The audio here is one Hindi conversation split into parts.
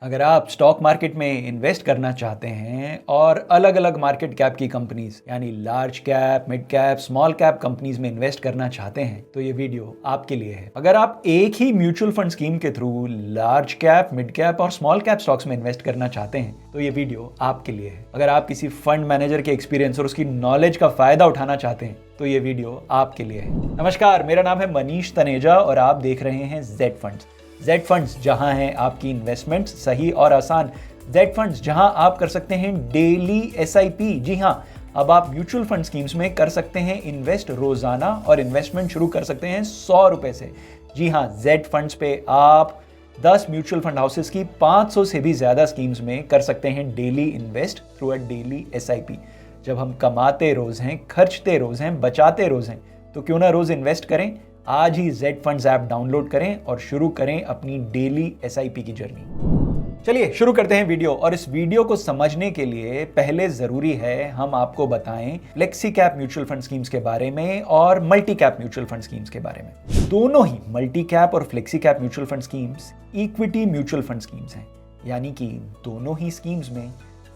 अगर आप स्टॉक मार्केट में इन्वेस्ट करना चाहते हैं और अलग अलग मार्केट कैप की कंपनीज यानी large cap, mid cap, small cap companies में इन्वेस्ट करना चाहते हैं तो ये वीडियो आपके लिए है। अगर आप एक ही म्यूचुअल फंड स्कीम के through large cap, mid cap और स्मॉल कैप स्टॉक्स में इन्वेस्ट करना चाहते हैं तो ये वीडियो आपके लिए है। अगर आप किसी फंड मैनेजर के एक्सपीरियंस और उसकी नॉलेज का फायदा उठाना चाहते हैं तो ये वीडियो आपके लिए है। नमस्कार, मेरा नाम है मनीष तनेजा और आप देख रहे हैं जेड फंड्स। जेड फंड्स, जहां है आपकी इन्वेस्टमेंट्स सही और आसान। जेड फंड्स, जहां आप कर सकते हैं डेली एसआईपी। जी हां, अब आप म्यूचुअल फंड स्कीम्स में कर सकते हैं इन्वेस्ट रोजाना और इन्वेस्टमेंट शुरू कर सकते हैं 100 रुपए से। जी हां, जेड फंड्स पे आप 10 म्यूचुअल फंड हाउसेस की 500 से भी ज्यादा स्कीम्स में कर सकते हैं daily invest through a daily SIP. जब हम कमाते रोज हैं, खर्चते रोज हैं, बचाते रोज हैं, तो क्यों ना रोज इन्वेस्ट करें। आज ही जेड फंड्स ऐप डाउनलोड करें और शुरू करें अपनी डेली एसआईपी की जर्नी। चलिए शुरू करते हैं वीडियो। और इस वीडियो को समझने के लिए पहले जरूरी है हम आपको बताएं flexi cap mutual fund schemes के बारे में और multi cap mutual fund schemes के बारे में। दोनों ही मल्टी कैप और flexi cap mutual fund schemes equity mutual fund schemes हैं, यानी कि दोनों ही स्कीम्स में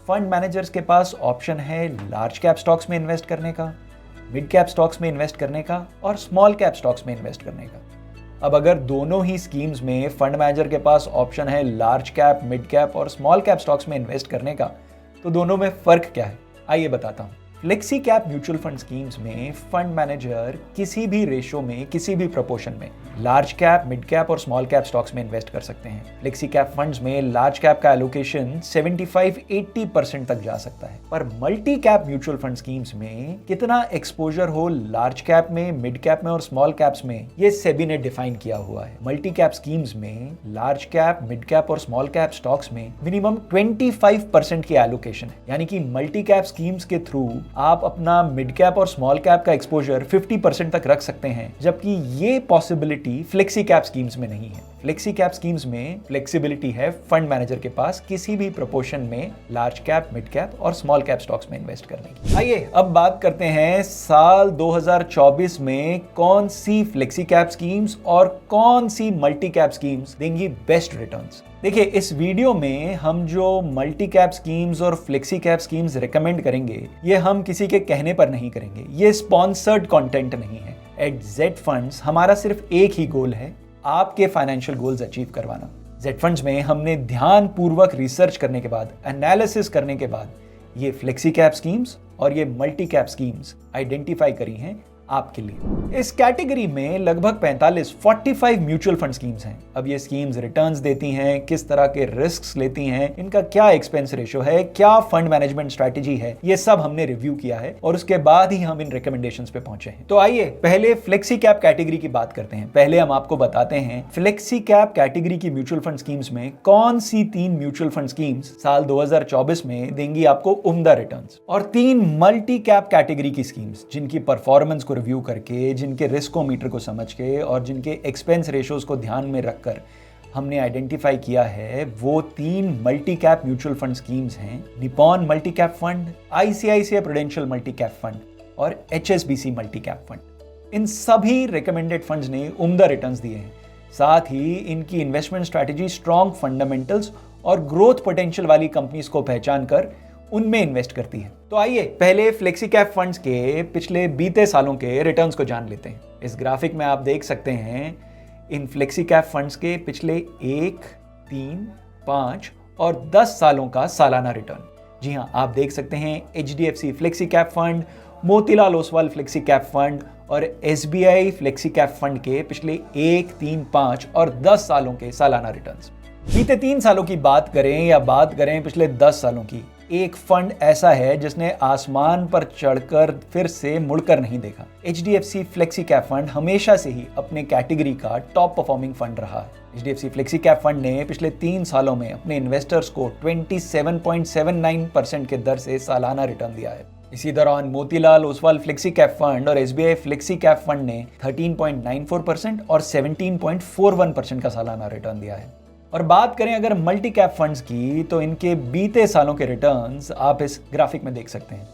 फंड मैनेजर्स के पास ऑप्शन है लार्ज कैप स्टॉक्स में इन्वेस्ट करने का, मिड कैप स्टॉक्स में इन्वेस्ट करने का और स्मॉल कैप स्टॉक्स में इन्वेस्ट करने का। अब अगर दोनों ही स्कीम्स में फंड मैनेजर के पास ऑप्शन है लार्ज कैप, मिड कैप और स्मॉल कैप स्टॉक्स में इन्वेस्ट करने का, तो दोनों में फर्क क्या है आइए बताता हूं। Flexi cap mutual fund schemes में फंड मैनेजर किसी भी रेशो में, किसी भी प्रोपोर्शन में लार्ज कैप, मिड कैप और स्मॉल कैप स्टॉक्स में इन्वेस्ट कर सकते हैं। फ्लेक्सी कैप फंड्स में लार्ज कैप का एलोकेशन 75-80% तक जा सकता है, पर multi cap mutual fund schemes में कितना एक्सपोजर हो लार्ज कैप में, मिड कैप में और स्मॉल कैप्स में, ये सेबी ने डिफाइन किया हुआ है। मल्टी कैप स्कीम्स में लार्ज कैप, मिड कैप और स्मॉल कैप स्टॉक्स में मिनिमम 25% की एलोकेशन है, यानी कि मल्टी कैप स्कीम्स के थ्रू आप अपना मिड कैप और स्मॉल कैप का एक्सपोजर 50% तक रख सकते हैं, जबकि ये पॉसिबिलिटी फ्लेक्सी कैप स्कीम्स में नहीं है। फ्लेक्सी कैप स्कीम्स में फ्लेक्सिबिलिटी है फंड मैनेजर के पास किसी भी प्रोपोर्शन में लार्ज कैप, मिड कैप और स्मॉल कैप स्टॉक्स में इन्वेस्ट करने की। आइए अब बात करते हैं साल 2024 में कौन सी फ्लेक्सी कैप स्कीम्स और कौन सी मल्टी कैप स्कीम्स देंगी बेस्ट रिटर्न्स। देखिए, इस वीडियो में हम जो मल्टी कैप स्कीम्स और फ्लेक्सी कैप स्कीम्स रेकमेंड करेंगे, ये हम किसी के कहने पर नहीं करेंगे, ये स्पॉन्सर्ड कंटेंट नहीं है। एट जेड फंड्स हमारा सिर्फ एक ही गोल है, आपके फाइनेंशियल गोल्स अचीव करवाना। जेड फंड्स में हमने ध्यान पूर्वक रिसर्च करने के बाद, एनालिसिस करने के बाद ये फ्लेक्सी कैप स्कीम्स और ये मल्टी कैप स्कीम्स आइडेंटिफाई करी हैं आपके लिए। इस कैटेगरी में लगभग 45 म्यूचुअल फंड स्कीम्स हैं। अब ये स्कीम्स रिटर्न्स देती हैं, किस तरह के रिस्क्स लेती हैं, इनका क्या एक्सपेंस रेशो है, क्या फंड मैनेजमेंट स्ट्रेटेजी है, ये सब हमने रिव्यू किया है और उसके बाद ही हम इन रिकमेंडेशंस पे पहुंचे हैं। तो आइए पहले फ्लेक्सी कैप कैटेगरी की बात करते हैं। पहले हम आपको बताते हैं फ्लेक्सी कैप कैटेगरी की म्यूचुअल फंड स्कीम्स में कौन सी 3 म्यूचुअल फंड स्कीम्स साल 2024 में देंगी आपको उम्दा रिटर्न्स, और 3 मल्टी कैप कैटेगरी की स्कीम्स जिनकी परफॉर्मेंस को रिव्यू करके, जिनके रिस्कोमीटर को समझ के और जिनके एक्सपेंस रेशोज को ध्यान में रखकर हमने आइडेंटिफाई किया है, वो 3 multi cap mutual fund schemes हैं। Nippon multi cap fund, ICICI prudential multi cap fund और एचएसबीसी मल्टी कैप फंड। इन सभी रिकमेंडेड फंड्स ने उम्दा रिटर्न्स दिए हैं। साथ ही इनकी इन्वेस्टमेंट स्ट्रैटेजी स्ट्रॉन्ग फंडामेंटल्स और ग्रोथ पोटेंशियल वाली कंपनीज को पहचान कर उनमें इन्वेस्ट करती है। तो आइए पहले फ्लेक्सी कैप फंड्स के पिछले बीते सालों के रिटर्न्स को जान लेते हैं। इस ग्राफिक में आप देख सकते हैं इन फ्लेक्सी कैप फंड्स के पिछले 1, 3, 5 और 10 सालों का सालाना रिटर्न। जी हां, आप देख सकते हैं HDFC flexi cap fund, Motilal Oswal flexi cap fund और एसबीआई फ्लेक्सी कैप फंड के पिछले 1, 3, 5 और 10 सालों के सालाना रिटर्न्स। बीते 3 सालों की बात करें या बात करें पिछले 10 सालों की, एक फंड ऐसा है जिसने आसमान पर चढ़कर फिर से मुड़कर नहीं देखा। एचडीएफसी फ्लेक्सी कैप फंड हमेशा से ही अपने कैटेगरी का टॉप परफॉर्मिंग फंड रहा है। एचडीएफसी फ्लेक्सी कैप फंड ने पिछले 3 सालों में अपने इन्वेस्टर्स को 27.79% के दर से सालाना रिटर्न दिया है। इसी दौरान Motilal Oswal flexi cap fund और एसबीआई फ्लेक्सी कैप फंड ने 13.94% और 17.41% का सालाना रिटर्न दिया है। और बात करें अगर मल्टी कैप फंड्स की, तो इनके बीते सालों के रिटर्न्स आप इस ग्राफिक में देख सकते हैं।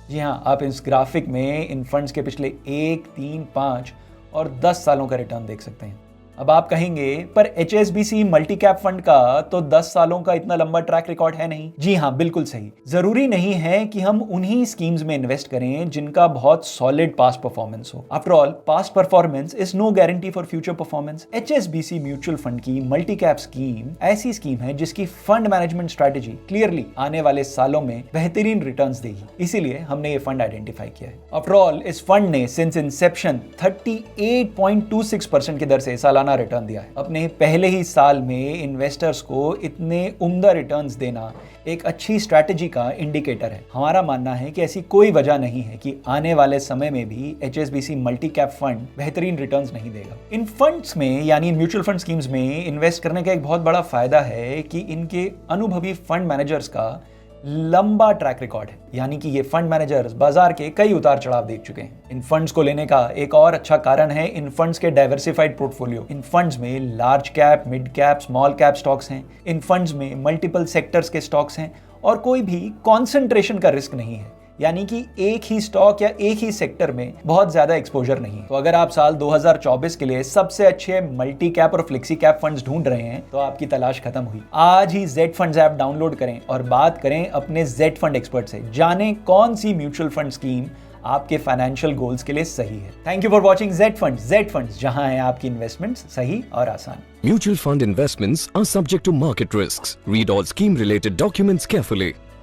जी हाँ, आप इस ग्राफिक में इन फंड्स के पिछले 1, 3, 5 और 10 सालों का रिटर्न देख सकते हैं। अब आप कहेंगे पर HSBC मल्टी कैप फंड का तो 10 सालों का इतना लंबा ट्रैक रिकॉर्ड है नहीं। जी हाँ, बिल्कुल सही। जरूरी नहीं है कि हम उन्हीं स्कीम्स में इन्वेस्ट करें जिनका बहुत सॉलिड पास्ट परफॉर्मेंस हो। After all, past performance is no guarantee for future performance. HSBC mutual fund की मल्टी कैप स्कीम ऐसी स्कीम है जिसकी फंड मैनेजमेंट स्ट्रेटेजी क्लियरली आने वाले सालों में बेहतरीन रिटर्न्स देगी, इसीलिए हमने ये फंड आइडेंटिफाई किया है। आफ्टर ऑल, इस फंड ने सिंस इंसेप्शन 38.26% की दर से सालाना रिटर्न दिया है। अपने पहले ही साल में इन्वेस्टर्स को इतने उम्दा रिटर्न्स देना एक अच्छी स्ट्रैटेजी का इंडिकेटर है। हमारा मानना है कि ऐसी कोई वजह नहीं है कि आने वाले समय में भी HSBC मल्टी कैप फंड बेहतरीन रिटर्न्स नहीं देगा। इन फंड्स में यानी म्यूचुअल फंड स्कीम्स में इन्वेस्ट करने का एक बहुत बड़ा फायदा है कि इनके अनुभवी फंड मैनेजर्स का लंबा ट्रैक रिकॉर्ड है, यानी कि ये फंड मैनेजर्स बाजार के कई उतार चढ़ाव देख चुके हैं। इन फंड्स को लेने का एक और अच्छा कारण है इन फंड्स के डाइवर्सिफाइड पोर्टफोलियो। इन फंड्स में large cap, mid cap, small cap stocks हैं। इन फंड्स में मल्टीपल सेक्टर्स के स्टॉक्स हैं और कोई भी कॉन्सेंट्रेशन का रिस्क नहीं है, यानी कि एक ही स्टॉक या एक ही सेक्टर में बहुत ज्यादा एक्सपोजर नहीं है। तो अगर आप साल 2024 के लिए सबसे अच्छे मल्टी कैप और फ्लेक्सी कैप फंड्स ढूंढ रहे हैं तो आपकी तलाश खत्म हुई। आज ही जेड फंड्स ऐप डाउनलोड करें और बात करें अपने जेड फंड एक्सपर्ट से, जानें कौन सी म्यूचुअल फंड स्कीम आपके फाइनेंशियल गोल्स के लिए सही है। Thank you for watching Z funds, जहां है आपकी इन्वेस्टमेंट्स सही और आसान। Mutual fund investments are subject to market risks. Read all scheme related documents carefully.